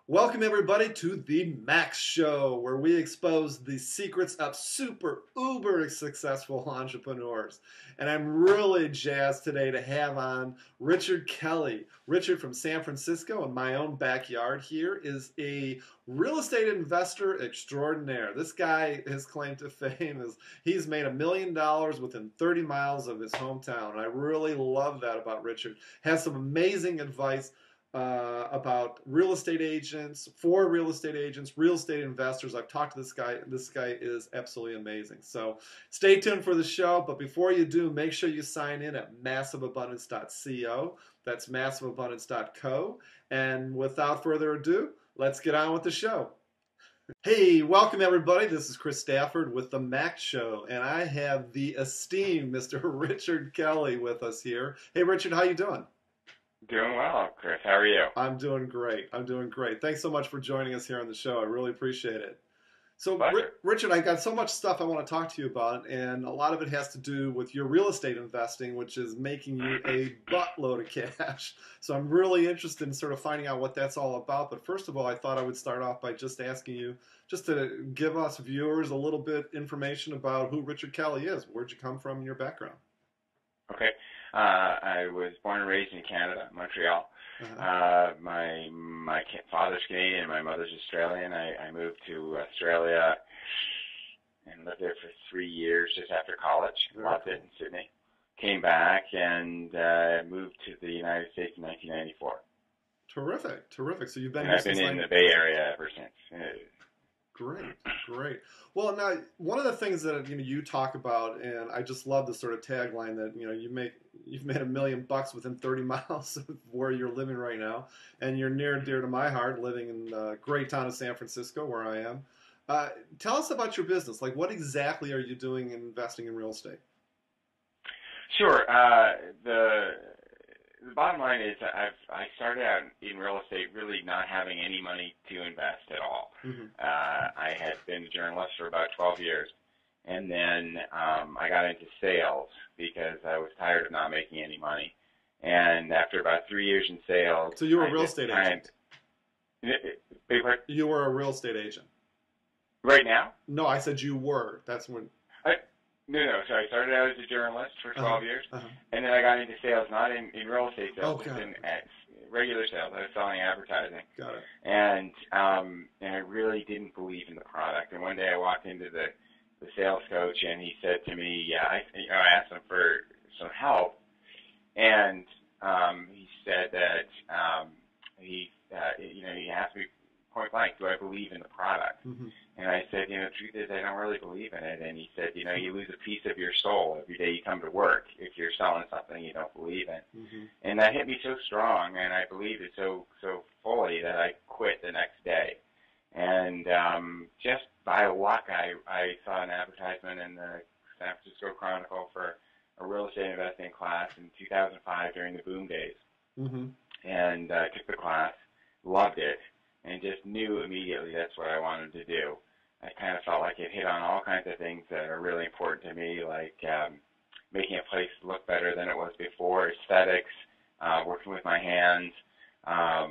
Welcome everybody to the Max Show, where we expose the secrets of super uber successful entrepreneurs. And I'm really jazzed today to have on Richard Kelly. Richard from San Francisco, in my own backyard here, is a real estate investor extraordinaire. This guy, his claim to fame is he's made $1 million within 30 miles of his hometown. And I really love that about Richard. Has some amazing advice about real estate agents, for real estate agents, real estate investors. I've talked to this guy. This guy is absolutely amazing. So stay tuned for the show. But before you do, make sure you sign in at massiveabundance.co. That's massiveabundance.co. And without further ado, let's get on with the show. Hey, welcome everybody. This is Chris Stafford with the Max Show, and I have the esteemed Mr. Richard Kelly with us here. Hey, Richard, how you doing? Doing well, Chris. How are you? I'm doing great. I'm doing great. Thanks so much for joining us here on the show. I really appreciate it. So, Richard, I got so much stuff I want to talk to you about, and a lot of it has to do with your real estate investing, which is making you a buttload of cash. So I'm really interested in sort of finding out what that's all about. But first of all, I thought I would start off by just asking you just to give us viewers a little bit information about who Richard Kelly is. Where'd you come from in your background? Okay. I was born and raised in Canada, Montreal. My father's Canadian, my mother's Australian. I moved to Australia and lived there for 3 years just after college. Loved it in Sydney. Came back and moved to the United States in 1994. Terrific, terrific. So you've been. And I've been in the Bay Area ever since. Great, great. Well, now one of the things that you talk about, and I just love the sort of tagline that you've made $1 million within 30 miles of where you're living right now, and you're near and dear to my heart, living in the great town of San Francisco, where I am. Tell us about your business. Like, what exactly are you doing in investing in real estate? Sure. The bottom line is I started out in real estate really not having any money to invest at all. Mm-hmm. I had been a journalist for about 12 years, and then I got into sales because I was tired of not making any money. And after about 3 years in sales... So you were a real estate agent? You were a real estate agent? Right now? No, I said you were. That's when... No. So I started out as a journalist for 12 years, and then I got into sales, not in real estate sales, just in regular sales. I was selling advertising. Got it. And I really didn't believe in the product. And one day I walked into the sales coach, and he said to me, I asked him for some help, and he said that he asked me point blank, do I believe in the product? Mm-hmm. And I said, the truth is I don't really believe in it. And he said, you lose a piece of your soul every day you come to work if you're selling something you don't believe in. Mm-hmm. And that hit me so strong, and I believed it so fully that I quit the next day. And just by luck, I saw an advertisement in the San Francisco Chronicle for a real estate investing class in 2005 during the boom days. Mm-hmm. And I took the class, loved it, and just knew immediately that's what I wanted to do. I kind of felt like it hit on all kinds of things that are really important to me, like making a place look better than it was before, aesthetics, working with my hands. I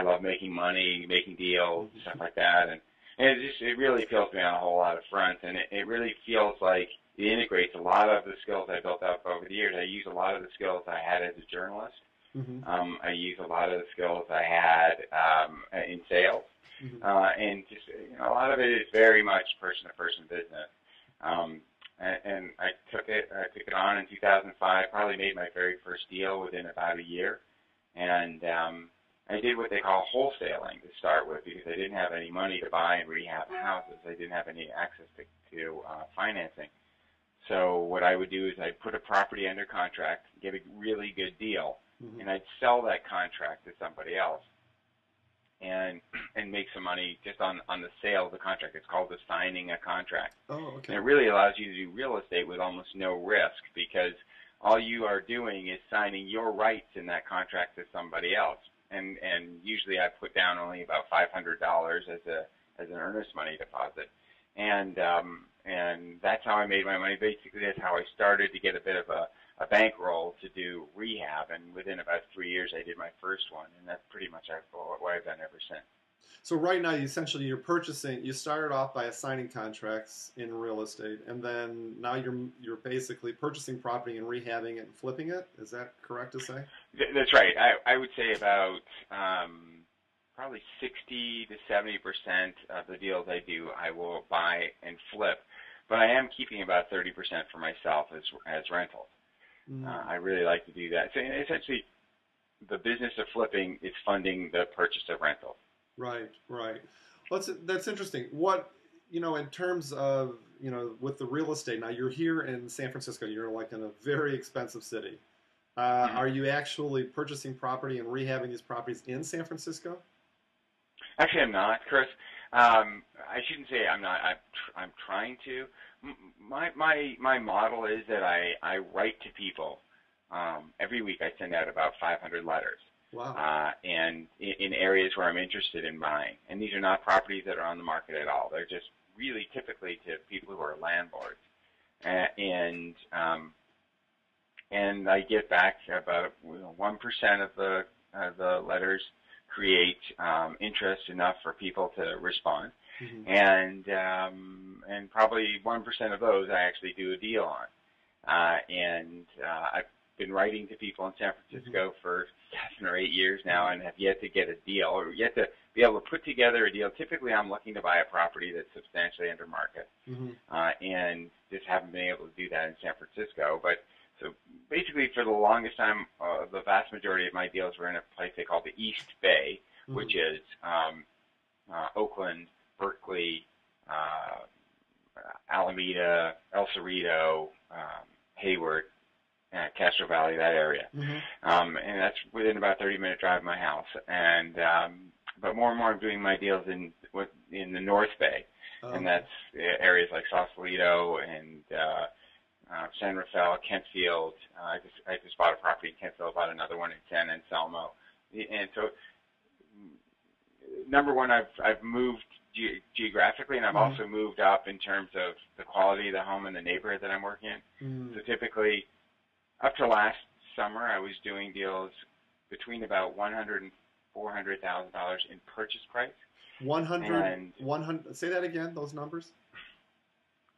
love making money, making deals, stuff like that. And it really appeals to me on a whole lot of fronts. And it really feels like it integrates a lot of the skills I built up over the years. I use a lot of the skills I had as a journalist. Mm-hmm. I use a lot of the skills I had in sales, and just a lot of it is very much person-to-person business. And I took it on in 2005. Probably made my very first deal within about a year, and I did what they call wholesaling to start with because I didn't have any money to buy and rehab houses. I didn't have any access to financing. So what I would do is I'd put a property under contract, get a really good deal. And I'd sell that contract to somebody else and make some money just on the sale of the contract. It's called the signing a contract. Oh, okay. And it really allows you to do real estate with almost no risk because all you are doing is signing your rights in that contract to somebody else. And usually I put down only about $500 as an earnest money deposit. and that's how I made my money. Basically, that's how I started to get a bit of a bankroll to do rehab, and within about 3 years, I did my first one, and that's pretty much what I've done ever since. So right now, essentially, you're purchasing. You started off by assigning contracts in real estate, and then now you're basically purchasing property and rehabbing it and flipping it. Is that correct to say? That's right. I would say about probably 60 to 70% of the deals I do, I will buy and flip, but I am keeping about 30% for myself as rentals. I really like to do that. So essentially, the business of flipping is funding the purchase of rentals. Right. Well, that's interesting. What, in terms of, with the real estate, now you're here in San Francisco, you're like in a very expensive city. Are you actually purchasing property and rehabbing these properties in San Francisco? Actually, I'm not, Chris. I shouldn't say I'm not. I'm trying to. My model is that I write to people. Every week I send out about 500 letters. Wow. And in areas where I'm interested in buying. And these are not properties that are on the market at all. They're just really typically to people who are landlords. And I get back about 1% of the letters create interest enough for people to respond. And probably 1% of those I actually do a deal on. I've been writing to people in San Francisco for 7 or 8 years now and have yet to get a deal or yet to be able to put together a deal. Typically, I'm looking to buy a property that's substantially under market, and just haven't been able to do that in San Francisco. But so basically, for the longest time, the vast majority of my deals were in a place they call the East Bay, which is Oakland, Berkeley, Alameda, El Cerrito, Hayward, Castro Valley, that area. And that's within about a 30-minute drive of my house. And but more and more I'm doing my deals in the North Bay, and that's areas like Sausalito and San Rafael, Kentfield. I just bought a property in Kentfield, bought another one in San Anselmo. And so, number one, I've moved geographically, and I've also moved up in terms of the quality of the home and the neighborhood that I'm working in. So typically, up to last summer, I was doing deals between about $100,000 and $400,000 in purchase price. 100. Say that again. Those numbers.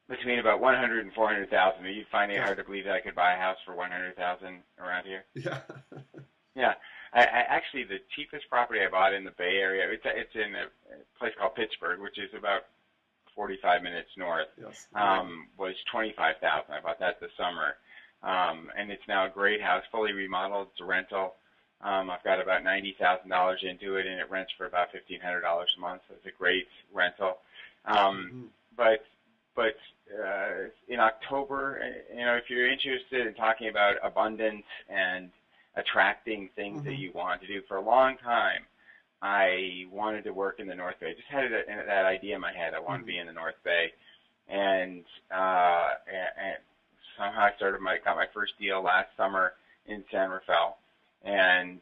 Between about 100 and 400,000. Are you finding it hard to believe that I could buy a house for 100,000 around here? Yeah. Yeah. I actually, the cheapest property I bought in the Bay Area, it's in a place called Pittsburgh, which is about 45 minutes north, was $25,000. I bought that this summer. And it's now a great house, fully remodeled. It's a rental. I've got about $90,000 into it, and it rents for about $1,500 a month. So it's a great rental. But in October, if you're interested in talking about abundance and attracting things that you want to do, for a long time, I wanted to work in the North Bay. I just had that idea in my head. I wanted to be in the North Bay, and somehow I got my first deal last summer in San Rafael, and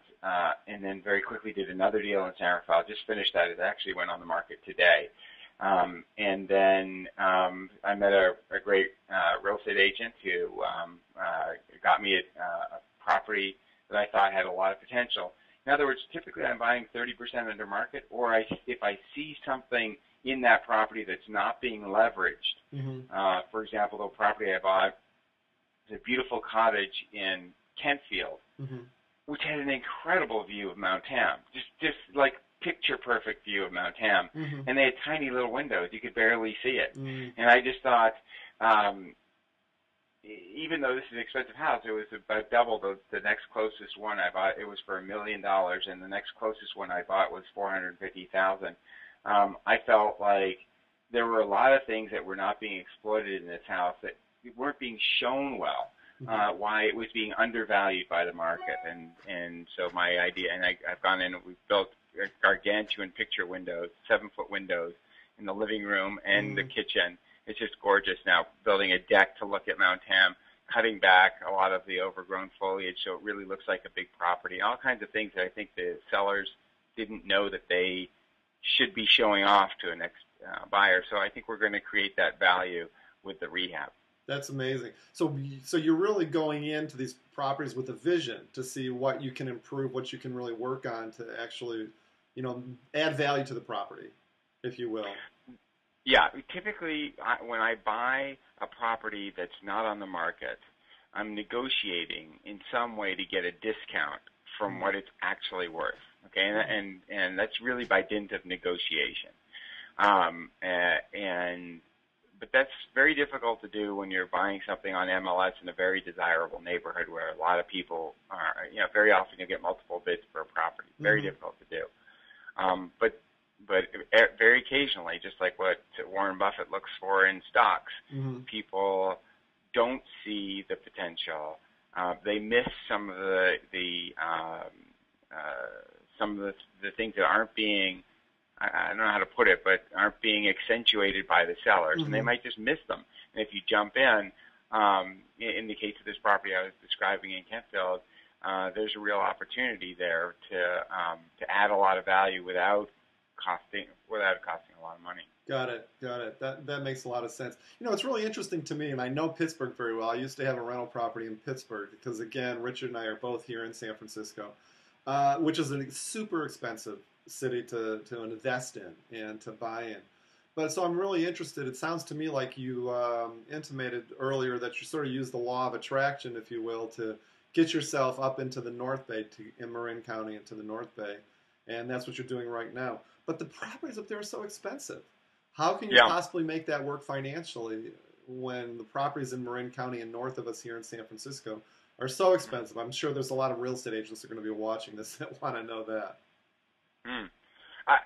then very quickly did another deal in San Rafael. Just finished that. It actually went on the market today. And then I met a great real estate agent who got me a property that I thought had a lot of potential. In other words, typically I'm buying 30% under market, or if I see something in that property that's not being leveraged. For example, the property I bought is a beautiful cottage in Kentfield, which had an incredible view of Mount Tam, just like picture-perfect view of Mount Tam, and they had tiny little windows. You could barely see it. And I just thought, even though this is an expensive house, it was about double the next closest one I bought. It was for $1 million, and the next closest one I bought was $450,000. I felt like there were a lot of things that were not being exploited in this house that weren't being shown well. Why it was being undervalued by the market, and so my idea, and I've gone in and we've built gargantuan picture windows, 7-foot windows in the living room and the kitchen. It's just gorgeous now, building a deck to look at Mount Tam, cutting back a lot of the overgrown foliage so it really looks like a big property, all kinds of things that I think the sellers didn't know that they should be showing off to buyer. So I think we're going to create that value with the rehab. That's amazing. So you're really going into these properties with a vision to see what you can improve, what you can really work on to actually, add value to the property, if you will. Yeah, typically when I buy a property that's not on the market, I'm negotiating in some way to get a discount from what it's actually worth. Okay, and that's really by dint of negotiation. But that's very difficult to do when you're buying something on MLS in a very desirable neighborhood where a lot of people are. Very often you get multiple bids per property. Very difficult to do. But very occasionally, just like what Warren Buffett looks for in stocks, people don't see the potential. They miss some of the things that aren't being, I don't know how to put it, but aren't being accentuated by the sellers, and they might just miss them. And if you jump in the case of this property I was describing in Kentfield, there's a real opportunity there to add a lot of value without costing a lot of money. Got it. That makes a lot of sense. It's really interesting to me, and I know Pittsburgh very well. I used to have a rental property in Pittsburgh because, again, Richard and I are both here in San Francisco, which is a super expensive city to invest in and to buy in. But so I'm really interested. It sounds to me like you intimated earlier that you sort of use the law of attraction, if you will, to get yourself up into the North Bay, in Marin County, into the North Bay, and that's what you're doing right now. But the properties up there are so expensive. How can you possibly make that work financially when the properties in Marin County and north of us here in San Francisco are so expensive? I'm sure there's a lot of real estate agents that are going to be watching this that want to know that. I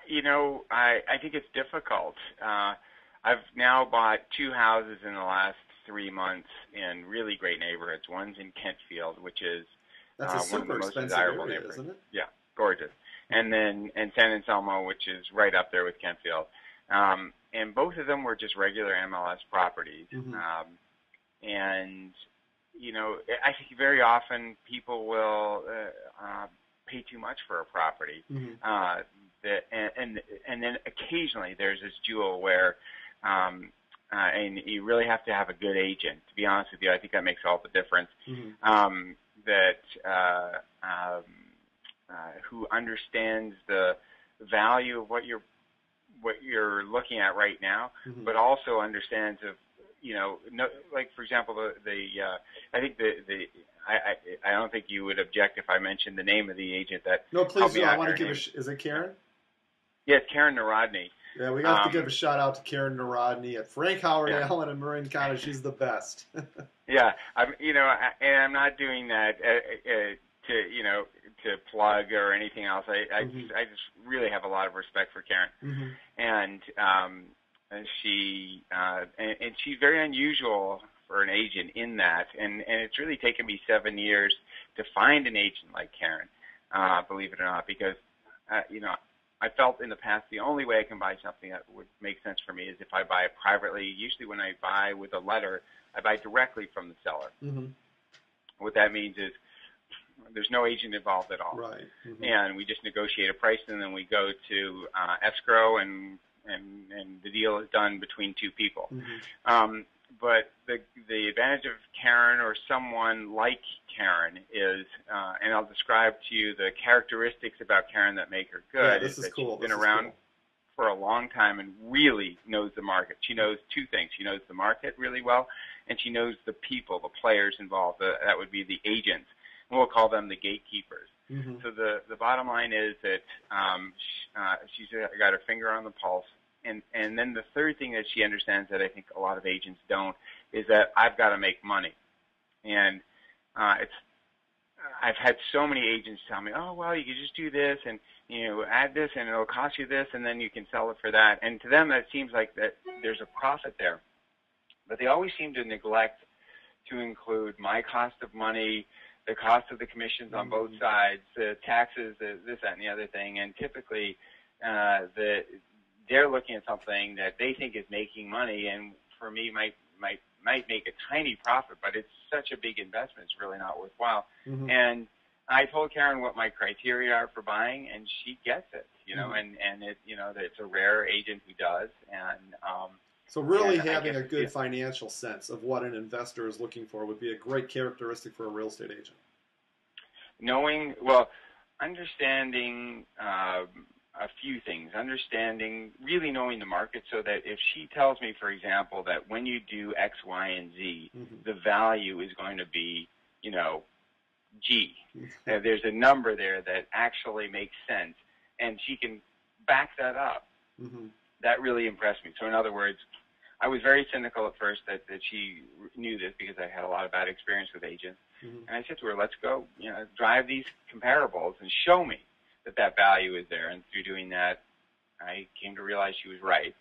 think it's difficult. I've now bought 2 houses in the last 3 months in really great neighborhoods. One's in Kentfield, which is one of the most desirable neighborhoods. Isn't it? Yeah, gorgeous. And then San Anselmo, which is right up there with Kentfield. And both of them were just regular MLS properties. And, I think very often people will pay too much for a property. And then occasionally there's this jewel where, and you really have to have a good agent. To be honest with you, I think that makes all the difference. Who understands the value of what you're looking at right now, but also understands like for example, I think I don't think you would object if I mentioned the name of the agent that. No, please do. I want to give is it Karen? Yes, Karen Narodni. Yeah, we have to give a shout out to Karen Narodni at Frank Howard Allen in Marin County. She's the best. Yeah, I'm not doing that to plug or anything else. I just really have a lot of respect for Karen, and she's very unusual for an agent in that, and it's really taken me 7 years to find an agent like Karen, believe it or not, because I felt in the past the only way I can buy something that would make sense for me is if I buy it privately. Usually when I buy with a letter, I buy directly from the seller. What that means is there's no agent involved at all. Right. And we just negotiate a price, and then we go to escrow, and the deal is done between 2 people. But the advantage of Karen or someone like Karen is, and I'll describe to you the characteristics about Karen that make her good. Yeah, this is cool. She's been around for a long time and really knows the market. She knows 2 things. She knows the market really well, and she knows the people, the players involved. That would be the agents. And we'll call them the gatekeepers. So the bottom line is that she's got her finger on the pulse. And then the third thing that she understands that I think a lot of agents don't is that I've got to make money. And I've had so many agents tell me, oh, well, you can just do this and, add this and it'll cost you this and then you can sell it for that. And to them, that seems like that there's a profit there. But they always seem to neglect to include my cost of money, the cost of the commissions on both sides, the taxes, this, that, and the other thing. And typically they're looking at something that they think is making money, and for me might make a tiny profit, but it's such a big investment, it's really not worthwhile. And I told Karen what my criteria are for buying, and she gets it, and it, that it's a rare agent who does, and so really having a good financial sense of what an investor is looking for would be a great characteristic for a real estate agent. Understanding a few things, really knowing the market, so that if she tells me, for example, that when you do X, Y, and Z, the value is going to be, G. There's a number there that actually makes sense, and she can back that up. That really impressed me. So in other words, I was very cynical at first that she knew this, because I had a lot of bad experience with agents. And I said to her, let's go, drive these comparables and show me that value is there. And through doing that, I came to realize she was right.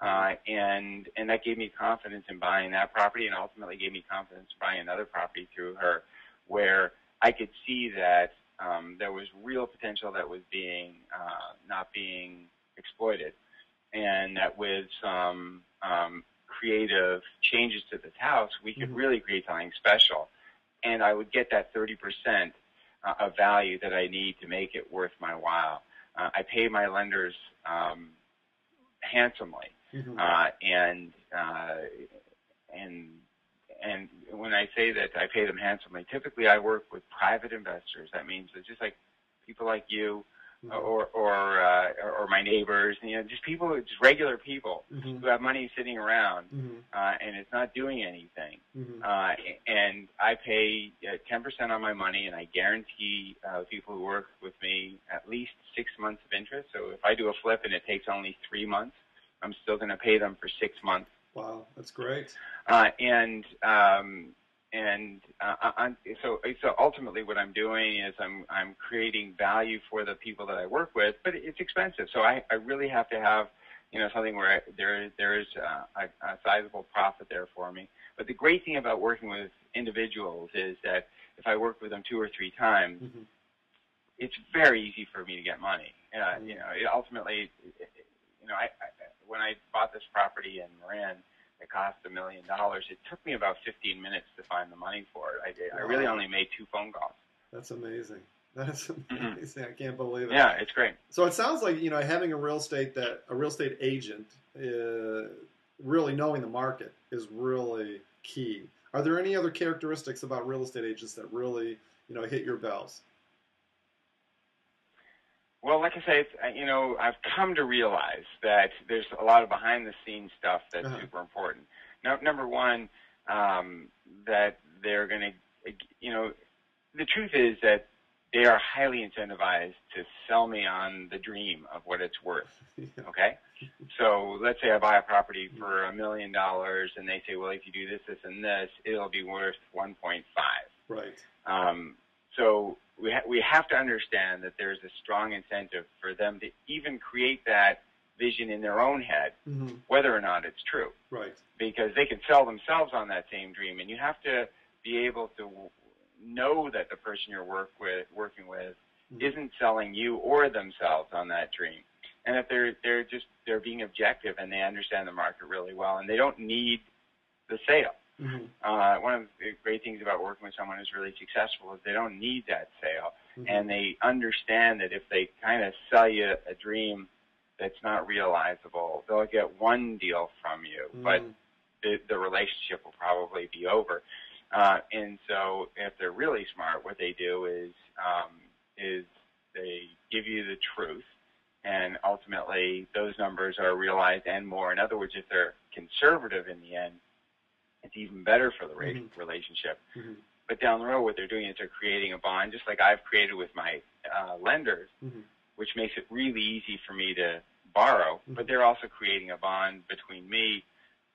And that gave me confidence in buying that property, and ultimately gave me confidence in buying another property through her, where I could see that there was real potential that was not being exploited, and that with some creative changes to this house, we could really create something special, and I would get that 30% of value that I need to make it worth my while. I pay my lenders handsomely, and when I say that I pay them handsomely, typically I work with private investors. That means that just like people like you, or my neighbors, just regular people who have money sitting around, and it's not doing anything. And I pay 10% on my money, and I guarantee people who work with me at least 6 months of interest. So if I do a flip and it takes only 3 months, I'm still going to pay them for 6 months. Wow, that's great. So ultimately what I'm doing is I'm creating value for the people that I work with, but it's expensive. So I really have to have, something where there is a sizable profit there for me. But the great thing about working with individuals is that if I work with them 2 or 3 times, it's very easy for me to get money. Ultimately, when I bought this property in Marin, it cost $1 million. It took me about 15 minutes to find the money for it. I really only made 2 phone calls. That's amazing. That's amazing. I can't believe it. Yeah, it's great. So it sounds like having a real estate agent really knowing the market is really key. Are there any other characteristics about real estate agents that really hit your bells? Well, like I say, I've come to realize that there's a lot of behind-the-scenes stuff that's super important. Now, number one, that they're going to, the truth is that they are highly incentivized to sell me on the dream of what it's worth, okay? So let's say I buy a property for $1 million, and they say, well, if you do this, this, and this, it'll be worth 1.5. Right. So we have to understand that there's a strong incentive for them to even create that vision in their own head, whether or not it's true. Right. Because they can sell themselves on that same dream, and you have to be able to know that the person you're working with isn't selling you or themselves on that dream, and that they're being objective and they understand the market really well, and they don't need the sale. One of the great things about working with someone who's really successful is they don't need that sale, and they understand that if they kind of sell you a dream that's not realizable, they'll get one deal from you, but the relationship will probably be over. And so if they're really smart, what they do is they give you the truth, and ultimately those numbers are realized and more. In other words, if they're conservative in the end, it's even better for the relationship. But down the road, what they're doing is they're creating a bond, just like I've created with my lenders, which makes it really easy for me to borrow. But they're also creating a bond between me,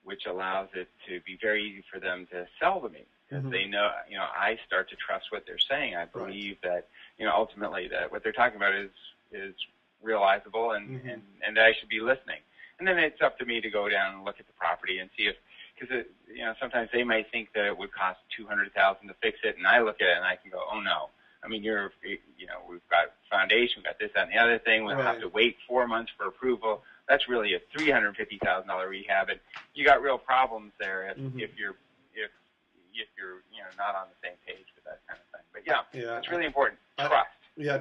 which allows it to be very easy for them to sell to me. Because they know, I start to trust what they're saying. I believe that, ultimately that what they're talking about is realizable, and that I should be listening. And then it's up to me to go down and look at the property and see if, because sometimes they might think that it would cost $200,000 to fix it, and I look at it and I can go, oh no. I mean, we've got foundation, we've got this, that, and the other thing. We'll have to wait 4 months for approval. That's really a $350,000 rehab, and you got real problems there if you're not on the same page with that kind of thing. But it's really important. Trust.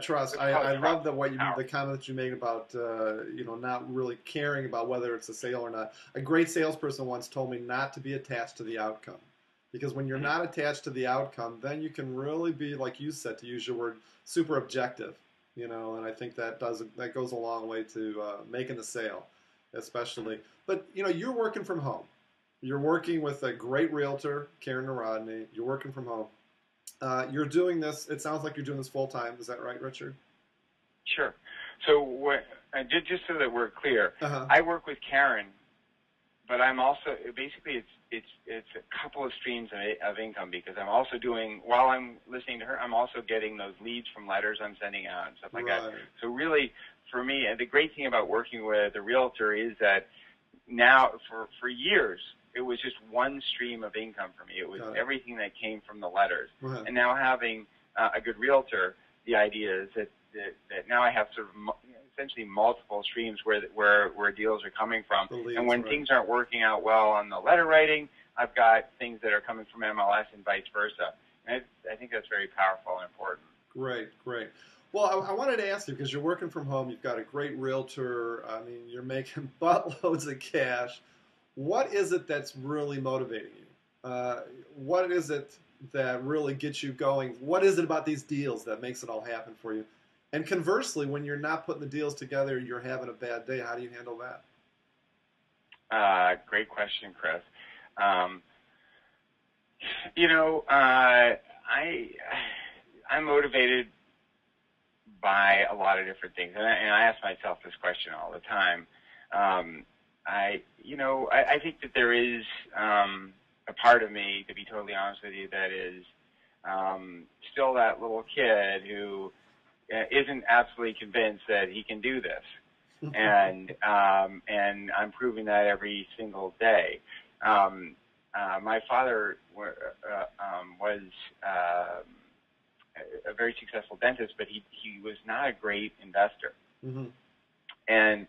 Trust. I love the comment that you made about not really caring about whether it's a sale or not. A great salesperson once told me not to be attached to the outcome, because when you're not attached to the outcome, then you can really be, like you said, to use your word, super objective. And I think that goes a long way to making the sale, especially. But you're working from home. You're working with a great realtor, Karen Narodni. You're working from home. You're doing this. It sounds like you're doing this full time. Is that right, Richard? Sure. So just so that we're clear, I work with Karen, but I'm also basically it's a couple of streams of income, because I'm also doing, while I'm listening to her, I'm also getting those leads from letters I'm sending out and stuff like that. So really, for me, and the great thing about working with a realtor is that now for years, it was just one stream of income for me. It was everything that came from the letters. And now having a good realtor, the idea is that now I have sort of essentially multiple streams where deals are coming from. And when things aren't working out well on the letter writing, I've got things that are coming from MLS and vice versa. And I think that's very powerful and important. Great. Well, I wanted to ask you, because you're working from home, you've got a great realtor. I mean, you're making buttloads of cash. What is it that's really motivating you? What is it that really gets you going? What is it about these deals that makes it all happen for you? And conversely, when you're not putting the deals together, you're having a bad day. How do you handle that? Great question, Chris. I'm motivated by a lot of different things, and I ask myself this question all the time. I think that there is a part of me, to be totally honest with you, that is still that little kid who isn't absolutely convinced that he can do this, and I'm proving that every single day. My father was a very successful dentist, but he was not a great investor, and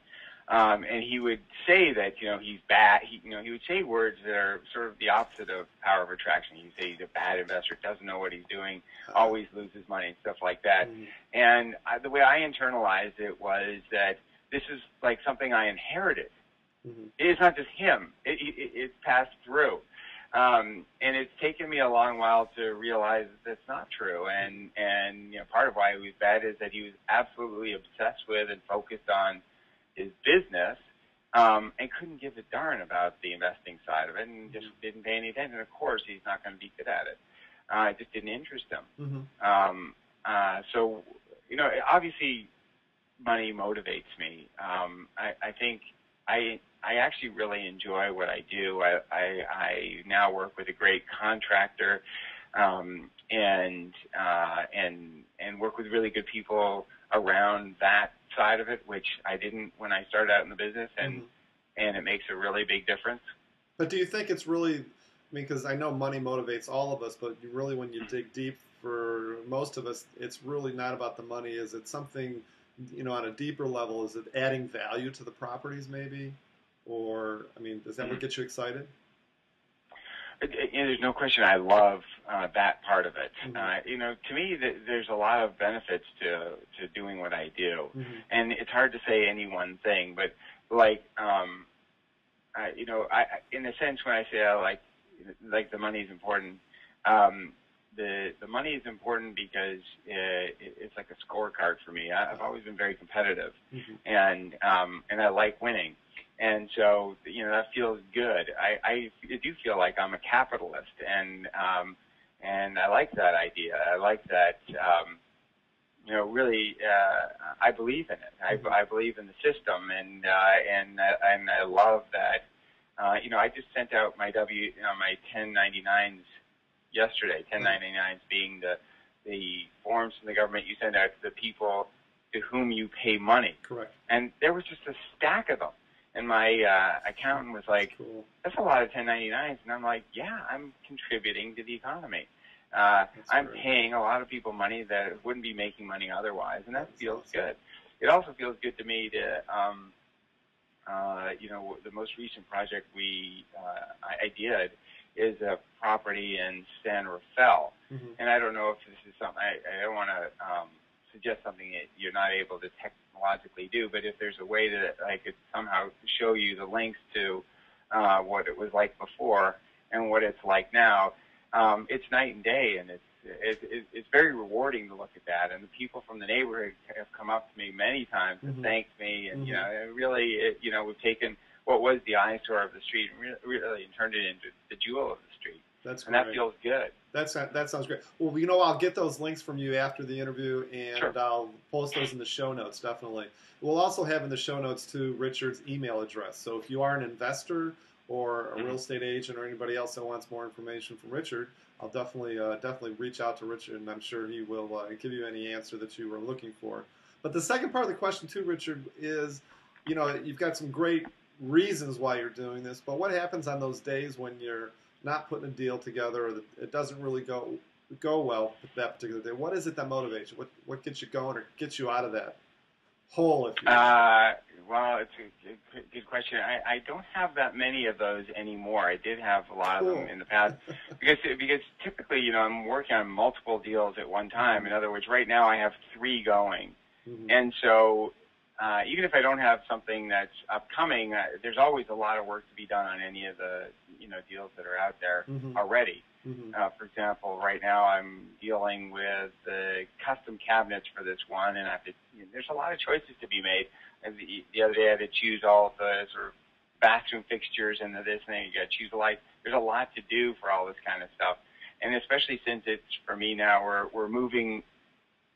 he would say that he's bad. He would say words that are sort of the opposite of power of attraction. He'd say he's a bad investor, doesn't know what he's doing, always loses money and stuff like that. And the way I internalized it was that this is like something I inherited. It's not just him; it's passed through. And it's taken me a long while to realize that that's not true. And part of why he was bad is that he was absolutely obsessed with and focused on his business, and couldn't give a darn about the investing side of it, and just didn't pay any attention. Of course, he's not going to be good at it. It just didn't interest him. So, obviously, money motivates me. I think I actually really enjoy what I do. I now work with a great contractor, and work with really good people around that side of it, which I didn't when I started out in the business, and it makes a really big difference. But do you think it's really, because I know money motivates all of us, but you really, when you dig deep, for most of us, it's really not about the money. Is it something, on a deeper level? Is it adding value to the properties maybe? Or, does that what gets you excited? There's no question. I love that part of it. To me, there's a lot of benefits to doing what I do, and it's hard to say any one thing. But in a sense, when I say I like the money is important, the money is important because it's like a scorecard for me. I've always been very competitive, and I like winning. And so, that feels good. I do feel like I'm a capitalist, and I like that idea. I like that, really, I believe in it. I believe in the system, and I love that. I just sent out my my 1099s yesterday. 1099s being the forms from the government you send out to the people to whom you pay money. Correct. And there was just a stack of them. And my accountant was like, that's a lot of 1099s. And I'm like, yeah, I'm contributing to the economy. I'm paying a lot of people money that wouldn't be making money otherwise, and that feels good. It also feels good to me to the most recent project I did is a property in San Rafael. And I don't know if this is something, I don't want to suggest something that you're not able to technologically do, but if there's a way that I could somehow show you the links to what it was like before and what it's like now, it's night and day, and it's very rewarding to look at that. And the people from the neighborhood have come up to me many times and thanked me, and we've taken what was the eyesore of the street and really turned it into the jewel of the street. That's and that feels good. That sounds great. Well, I'll get those links from you after the interview, and sure. I'll post those in the show notes, definitely. We'll also have in the show notes, too, Richard's email address. So if you are an investor or a real estate agent or anybody else that wants more information from Richard, I'll definitely reach out to Richard, and I'm sure he will give you any answer that you were looking for. But the second part of the question, too, Richard, is, you've got some great reasons why you're doing this, but what happens on those days when you're not putting a deal together, or it doesn't really go well that particular day? What is it that motivates you? What gets you going or gets you out of that hole, if you will? Well, it's a good question. I don't have that many of those anymore. I did have a lot of them in the past because typically, I'm working on multiple deals at one time. In other words, right now I have 3 going. And so even if I don't have something that's upcoming, there's always a lot of work to be done on any of the deals that are out there already. For example, right now I'm dealing with the custom cabinets for this one, and there's a lot of choices to be made. And the other day I had to choose all of the sort of bathroom fixtures and this and that. You got to choose the light. There's a lot to do for all this kind of stuff, and especially since it's, for me now, we're moving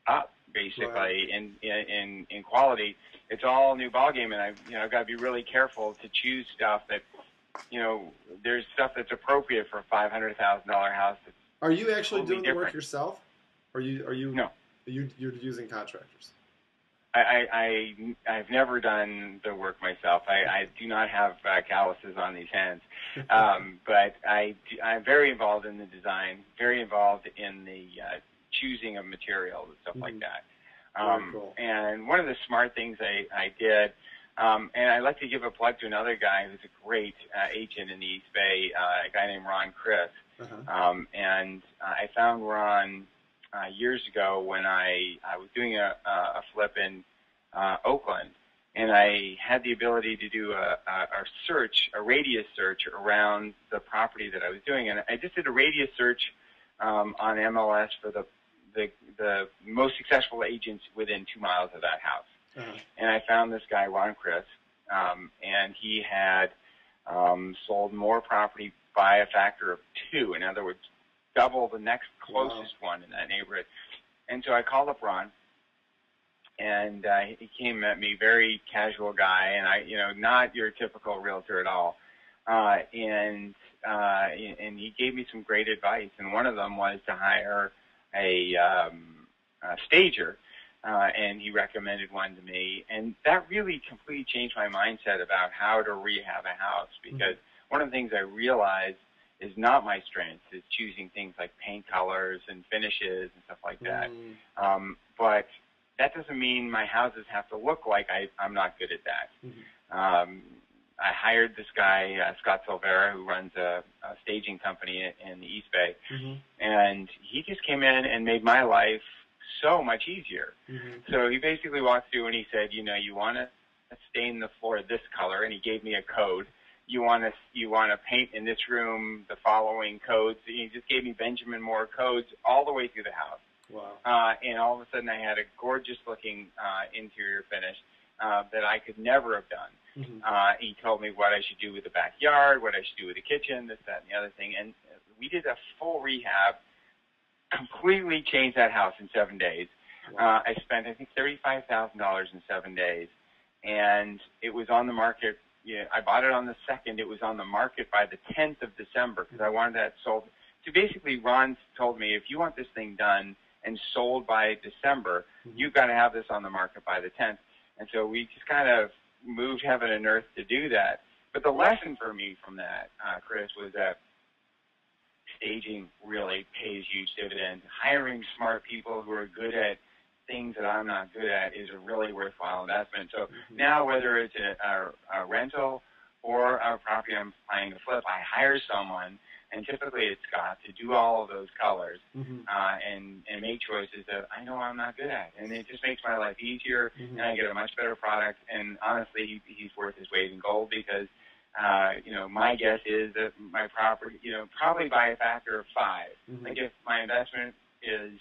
up basically in quality. It's all a new ballgame, and I've got to be really careful to choose stuff that, there's stuff that's appropriate for a $500,000 house. Are you actually doing the work yourself? Or No. You're using contractors? I've never done the work myself. I do not have calluses on these hands, but I'm very involved in the design, very involved in the choosing of materials and stuff like that. Very cool. And one of the smart things I did, and I'd like to give a plug to another guy who's a great agent in the East Bay, a guy named Ron Chris. And I found Ron years ago when I was doing a flip in Oakland, and I had the ability to do a radius search around the property that I was doing. And I just did a radius search on MLS for the most successful agents within 2 miles of that house. And I found this guy, Ron Chris, and he had sold more property by a factor of 2. In other words, double the next closest one in that neighborhood. And so I called up Ron, and he came at me, very casual guy, and not your typical realtor at all. And he gave me some great advice, and one of them was to hire a stager, and he recommended one to me, and that really completely changed my mindset about how to rehab a house, because one of the things I realized is not my strength, is choosing things like paint colors and finishes and stuff like that. But that doesn't mean my houses have to look like I'm not good at that. I hired this guy, Scott Silvera, who runs a staging company in the East Bay, and he just came in and made my life so much easier. So he basically walked through and he said, you want to stain the floor this color, and he gave me a code. You want to paint in this room the following codes. He just gave me Benjamin Moore codes all the way through the house. Wow. And all of a sudden I had a gorgeous looking interior finish that I could never have done. He told me what I should do with the backyard, what I should do with the kitchen, this, that, and the other thing. And we did a full rehab, completely changed that house in 7 days. I spent, I think, $35,000 in 7 days. And it was on the market. I bought it on the 2nd. It was on the market by the 10th of December because I wanted that sold. So basically, Ron told me, if you want this thing done and sold by December, you've got to have this on the market by the 10th. And so we just kind of moved heaven and earth to do that. But the lesson for me from that, Chris, was that staging really pays huge dividends. Hiring smart people who are good at things that I'm not good at is a really worthwhile investment. So now, whether it's a rental or a property I'm planning to flip, I hire someone, and typically it's Scott, to do all of those colors and make choices that I know I'm not good at. And it just makes my life easier, and I get a much better product. And honestly, he's worth his weight in gold because, my guess is that my property, probably by a factor of 5. Like if my investment is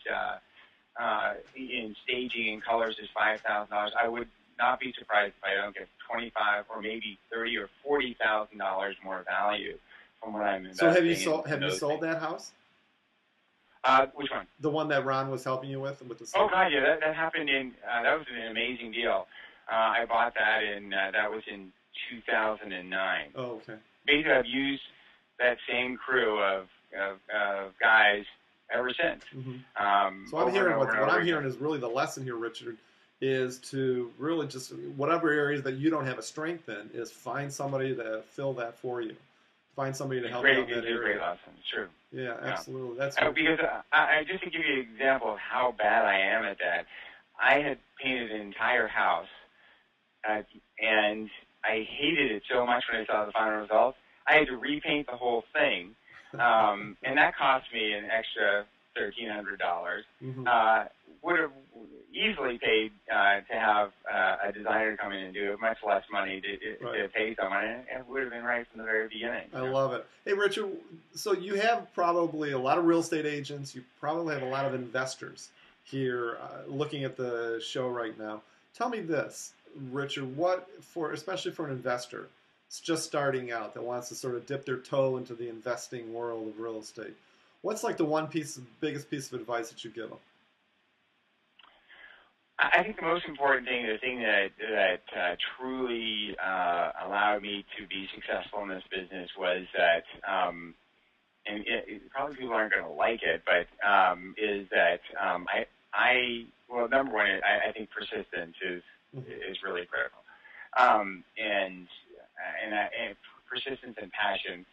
in staging and colors is $5,000, I would not be surprised if I don't get $25 or maybe $30,000 or $40,000 more value from what I'm investing. So have you sold that house? Which one? The one that Ron was helping you with the sale? Oh God, yeah, that happened that was an amazing deal. I bought that that was in 2009. Oh, okay. Basically, I've used that same crew of guys ever since. So I'm hearing what I'm hearing is really the lesson here, Richard, is to really just whatever areas that you don't have a strength in, is find somebody to fill that for you. Find somebody to help you in that area. Great lesson. It's true. Yeah, absolutely. That's because I just to give you an example of how bad I am at that. I had painted an entire house, and I hated it so much when I saw the final results. I had to repaint the whole thing, and that cost me an extra $1,300. Would have easily paid to have a designer come in and do it, much less money to pay someone, and it would have been right from the very beginning. I love it. Hey, Richard, so you have probably a lot of real estate agents. You probably have a lot of investors here looking at the show right now. Tell me this, Richard, especially for an investor that's just starting out, that wants to sort of dip their toe into the investing world of real estate, what's like the biggest piece of advice that you give them? I think the most important thing, the thing that truly allowed me to be successful in this business was that, and probably people aren't going to like it, but is that well, number one, I think persistence is really critical, and persistence and passion.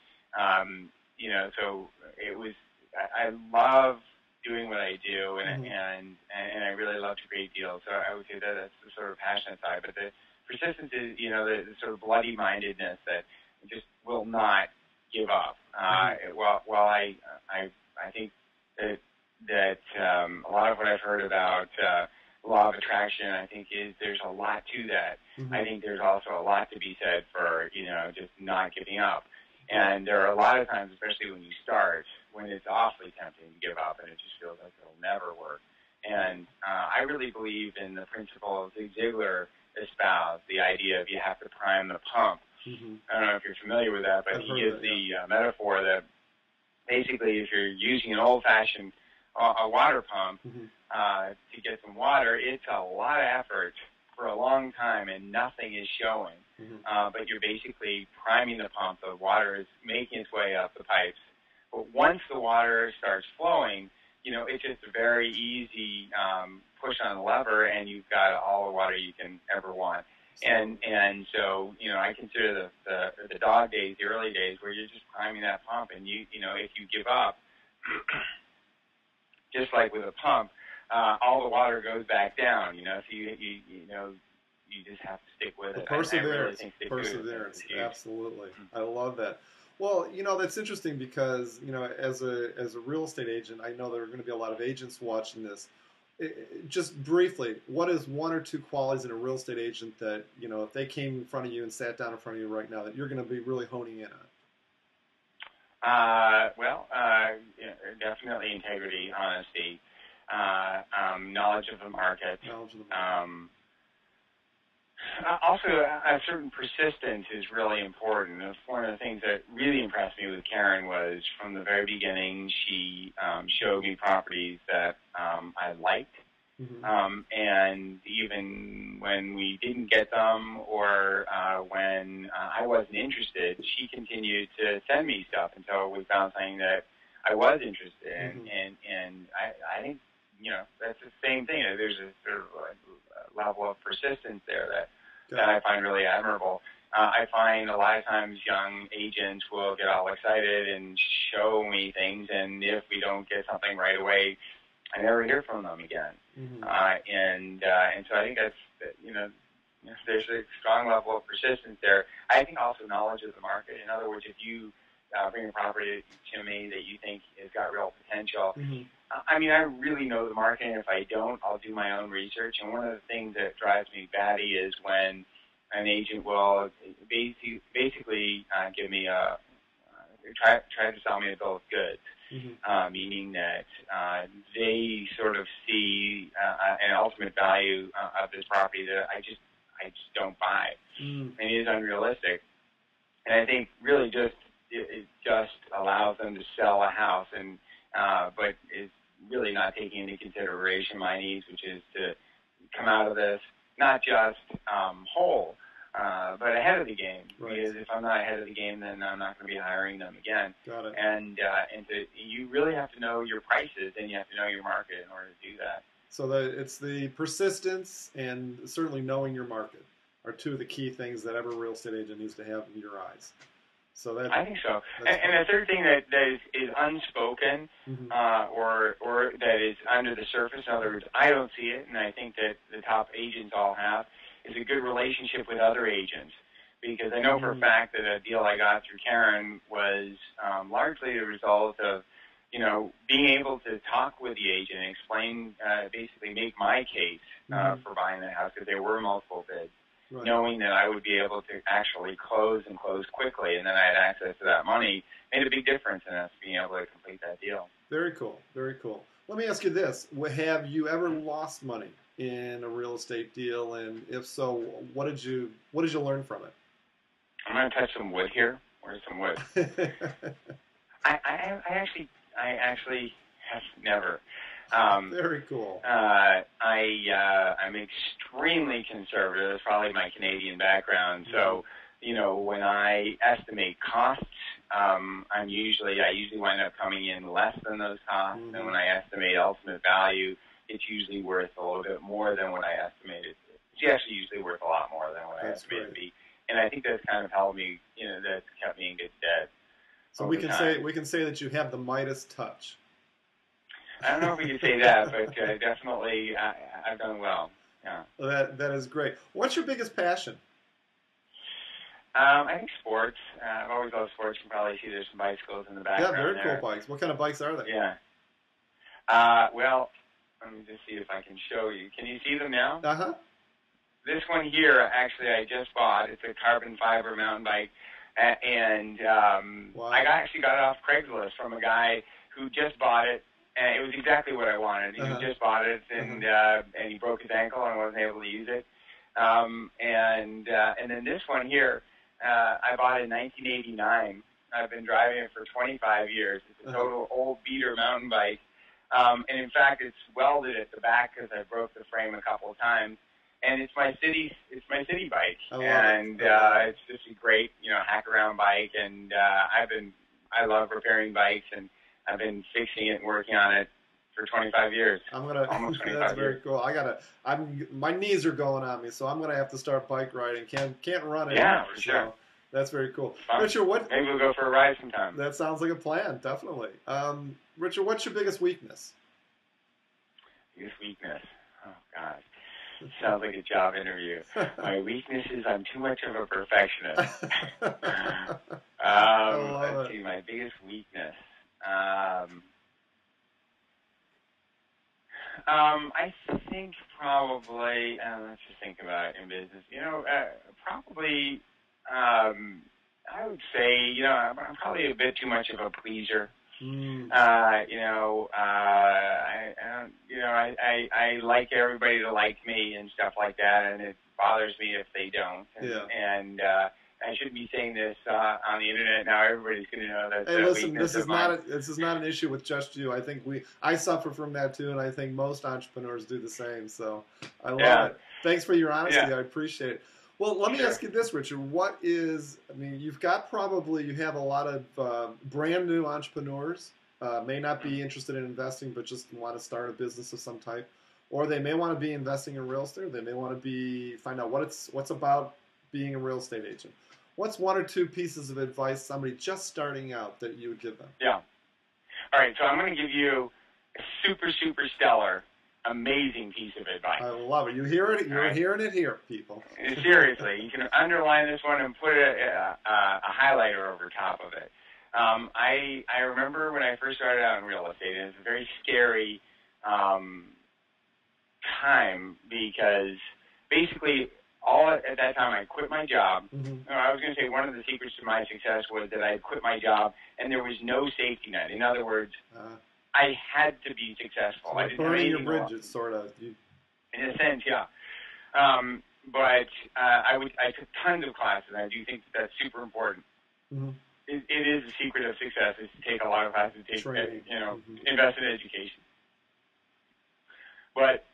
So it was. I love doing what I do, and I really love to create deals. So I would say that that's the sort of passionate side. But the persistence is, the sort of bloody-mindedness that just will not give up. While I think that a lot of what I've heard about law of attraction, I think there's a lot to that. I think there's also a lot to be said for just not giving up. And there are a lot of times, especially when you start, when it's awfully tempting to give up and it just feels like it'll never work. And I really believe in the principle of Zig Ziglar espoused, the idea of you have to prime the pump. I don't know if you're familiar with that, but he gives the metaphor that basically if you're using an old-fashioned water pump to get some water, it's a lot of effort for a long time and nothing is showing. But you're basically priming the pump. The water is making its way up the pipes. But once the water starts flowing, it's just a very easy push on the lever, and you've got all the water you can ever want. And so, I consider the dog days, the early days, where you're just priming that pump, and if you give up, just like with a pump, all the water goes back down. So you just have to stick with it. Perseverance, absolutely. I love that. Well, that's interesting because, as a real estate agent, I know there are going to be a lot of agents watching this. Just briefly, what is one or two qualities in a real estate agent that, if they came in front of you and sat down in front of you right now, that you're going to be really honing in on? Definitely integrity, honesty, knowledge of the market. Also, a certain persistence is really important. One of the things that really impressed me with Karen was from the very beginning, she showed me properties that I liked. And even when we didn't get them or when I wasn't interested, she continued to send me stuff until we found something that I was interested in. And I think, that's the same thing. There's a sort of level of persistence there that I find really admirable. I find a lot of times young agents will get all excited and show me things, and if we don't get something right away, I never hear from them again. Mm-hmm. And so I think that's, there's a strong level of persistence there. I think also knowledge of the market. In other words, if you bring a property to me that you think has got real potential, mm-hmm. I mean, I really know the market, and if I don't, I'll do my own research. And one of the things that drives me batty is when an agent will basically give me try to sell me a bill of goods. Mm-hmm. Meaning that they sort of see an ultimate value of this property that I just don't buy. Mm. And it is unrealistic. And I think really it just allows them to sell a house, and but is really not taking into consideration my needs, which is to come out of this not just whole, but ahead of the game. Right. Because if I'm not ahead of the game, then I'm not going to be hiring them again. Got it. And you really have to know your prices, and you have to know your market in order to do that. So it's the persistence and certainly knowing your market are two of the key things that every real estate agent needs to have in your eyes. So I think so. And the third thing that is unspoken, mm-hmm. or that is under the surface, in other words, I don't see it, and I think that the top agents all have, is a good relationship with other agents. Because I know for a fact that a deal I got through Karen was largely the result of, being able to talk with the agent and explain, basically make my case mm-hmm. for buying the house, because there were multiple bids. Right. Knowing that I would be able to actually close quickly, and then I had access to that money, made a big difference in us being able to complete that deal. Very cool. Very cool. Let me ask you this. Have you ever lost money in a real estate deal? And if so, what did you learn from it? I'm going to touch some wood here. Where's some wood? I actually have never. Very cool. I'm extremely conservative. That's probably my Canadian background. So, when I estimate costs, I usually wind up coming in less than those costs. Mm-hmm. And when I estimate ultimate value, it's usually worth a little bit more than what I estimated. It's actually usually worth a lot more than what I estimated it to be. And I think that's kind of helped me, that's kept me in good stead. So we can say that you have the Midas touch. I don't know if we can say that, but definitely I've done well. Yeah. Well, that is great. What's your biggest passion? I think sports. I've always loved sports. You can probably see there's some bicycles in the background. Yeah, very there. cool bikes. What kind of bikes are they? Yeah. Well, let me just see if I can show you. Can you see them now? Uh-huh. This one here, actually, I just bought. It's a carbon fiber mountain bike, and wow. I actually got it off Craigslist from a guy who just bought it. And it was exactly what I wanted. He just bought it, and he broke his ankle and wasn't able to use it. And then this one here, I bought in 1989. I've been driving it for 25 years. It's a total old beater mountain bike. And in fact, it's welded at the back because I broke the frame a couple of times. And it's my city bike. It's just a great, hack around bike. And I love repairing bikes, and I've been fixing it and working on it for 25 years. Almost 25 that's very years. cool. My knees are going on me, so I'm gonna have to start bike riding. Can't run it. Yeah, for sure. So that's very cool. Fun. Richard, maybe we'll go for a ride sometime. That sounds like a plan, definitely. Richard, what's your biggest weakness? Biggest weakness? Oh God. Sounds like a job interview. My weakness is I'm too much of a perfectionist. Let's see, my biggest weakness. I think probably, let's just think about it in business. Probably, I would say, I'm probably a bit too much of a pleaser. I like everybody to like me and stuff like that, and it bothers me if they don't. And I shouldn't be saying this on the internet now. Everybody's going to know that. Hey, listen, this is not an issue with just you. I think I suffer from that too, and I think most entrepreneurs do the same. So I love it. Thanks for your honesty. I appreciate it. Well, let me ask you this, Richard. You have a lot of brand new entrepreneurs, may not be interested in investing, but just want to start a business of some type. Or they may want to be investing in real estate. Or they may want to find out what's about being a real estate agent. What's one or two pieces of advice somebody just starting out that you would give them? Yeah. All right, so I'm going to give you super, super stellar, amazing piece of advice. I love it. You hear it? You're hearing it here, people. Seriously, you can underline this one and put a highlighter over top of it. I remember when I first started out in real estate, and it was a very scary time because basically at that time I quit my job. Mm-hmm. I was going to say one of the secrets to my success was that I quit my job and there was no safety net. In other words, I had to be successful. Like burning your bridges, sort of. In a sense, yeah. But I took tons of classes, and I do think that's super important. Mm-hmm. It is the secret of success is to take a lot of classes, invest in education. But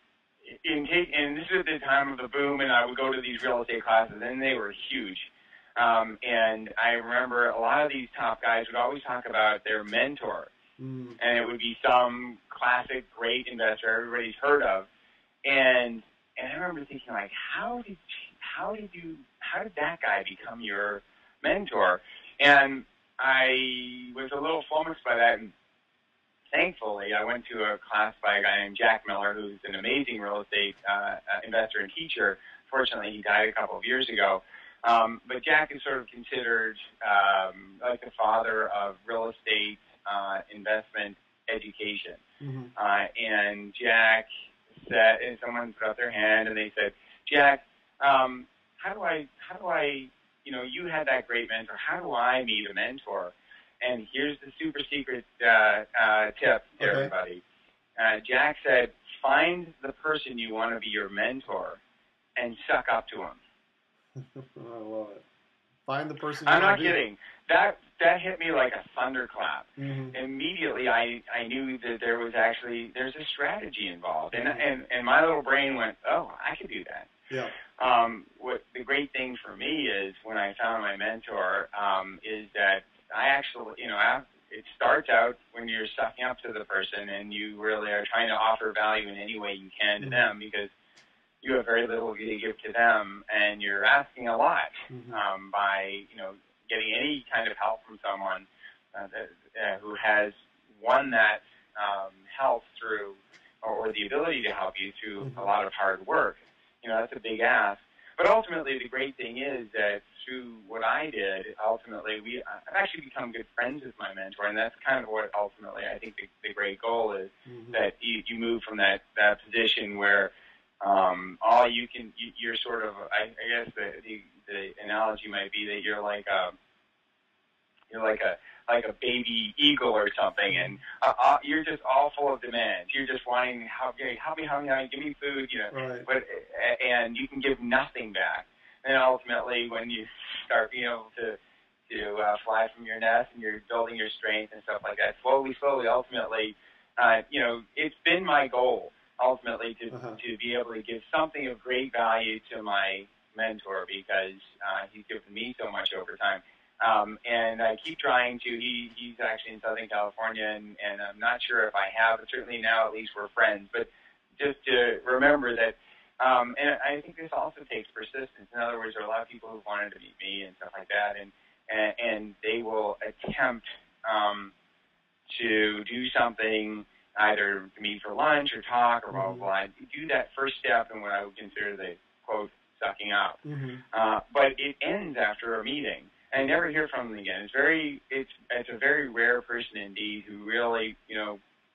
and this is at the time of the boom, and I would go to these real estate classes, and they were huge. And I remember a lot of these top guys would always talk about their mentor. And it would be some classic great investor everybody's heard of, and I remember thinking like, how did that guy become your mentor? And I was a little flummoxed by that, and thankfully I went to a class by a guy named Jack Miller, who's an amazing real estate investor and teacher. Fortunately, he died a couple of years ago. But Jack is sort of considered like the father of real estate investment education. Mm-hmm. And Jack said, and someone put up their hand and they said, Jack, how do I, you had that great mentor. How do I meet a mentor? And here's the super secret tip to everybody. Jack said, find the person you want to be your mentor and suck up to him. I love it. Find the person. I'm not kidding. That hit me like a thunderclap. Mm-hmm. Immediately, I knew that there's a strategy involved, and my little brain went, oh, I could do that. Yeah. What the great thing for me is when I found my mentor is that I actually, it starts out when you're sucking up to the person and you really are trying to offer value in any way you can to them because you have very little to give to them, and you're asking a lot by getting any kind of help from someone who has won that help through or the ability to help you through a lot of hard work. That's a big ask. But ultimately, the great thing is that through what I did, ultimately, I've actually become good friends with my mentor, and that's kind of what ultimately I think the great goal is, that you move from that position where you're sort of, I guess the analogy might be that you're like a baby eagle or something, and you're just all full of demands. You're just wanting help me, give me food, right. And you can give nothing back. And ultimately, when you start being able to fly from your nest and you're building your strength and stuff like that, slowly, ultimately, it's been my goal ultimately to be able to give something of great value to my mentor because he's given me so much over time. And I keep trying to. He's actually in Southern California, and I'm not sure if I have, but certainly now at least we're friends. But just to remember that, and I think this also takes persistence. In other words, there are a lot of people who wanted to meet me and stuff like that, and they will attempt to do something, either to meet for lunch or talk or blah, blah, blah. Do that first step in what I would consider the, quote, sucking up. But it ends after a meeting. I never hear from them again. It's a very rare person indeed who really,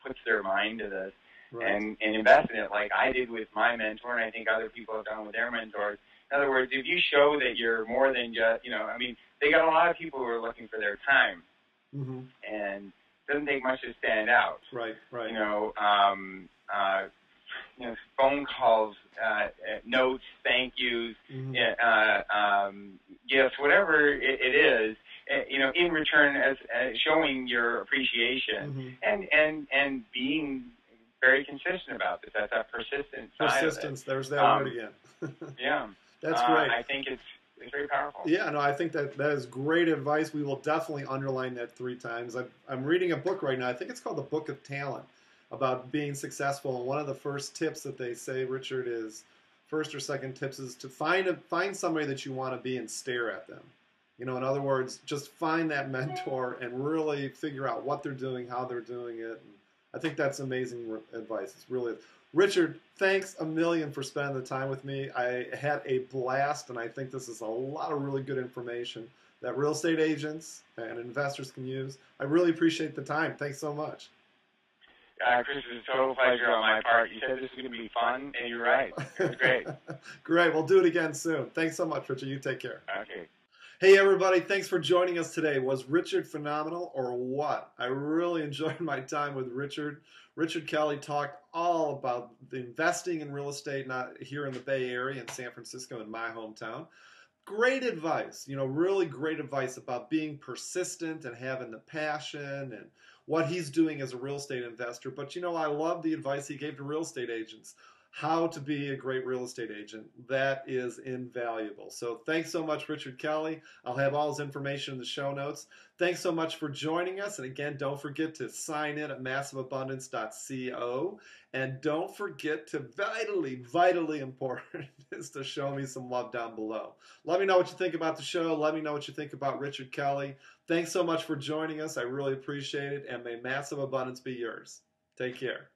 puts their mind to this and invest in it like I did with my mentor, and I think other people have done with their mentors. In other words, if you show that you're more than just, they got a lot of people who are looking for their time, and it doesn't take much to stand out. Right. Phone calls, notes, thank yous, gifts, whatever it is, in return as showing your appreciation and being very consistent about this. That's that persistence. Persistence. There's that word again. Yeah. That's great. I think it's very powerful. Yeah, no, I think that is great advice. We will definitely underline that 3 times. I'm reading a book right now. I think it's called The Book of Talent, about being successful. And one of the first tips that they say, Richard, is first or second tips is to find somebody that you want to be and stare at them. In other words, just find that mentor and really figure out what they're doing, how they're doing it, and I think that's amazing advice. It's really, Richard, thanks a million for spending the time with me. I had a blast, and I think this is a lot of really good information that real estate agents and investors can use. I really appreciate the time. Thanks so much. Chris, it was a total pleasure on my part. You said this was going to be fun, and you're right. It was great. Great. We'll do it again soon. Thanks so much, Richard. You take care. Okay. Hey, everybody. Thanks for joining us today. Was Richard phenomenal or what? I really enjoyed my time with Richard. Richard Kelly talked all about the investing in real estate, not here in the Bay Area in San Francisco, in my hometown. Great advice, really great advice about being persistent and having the passion and what he's doing as a real estate investor. But, I love the advice he gave to real estate agents, how to be a great real estate agent. That is invaluable. So thanks so much, Richard Kelly. I'll have all his information in the show notes. Thanks so much for joining us. And again, don't forget to sign in at massiveabundance.co. And don't forget to vitally important is to show me some love down below. Let me know what you think about the show. Let me know what you think about Richard Kelly. Thanks so much for joining us. I really appreciate it. And may massive abundance be yours. Take care.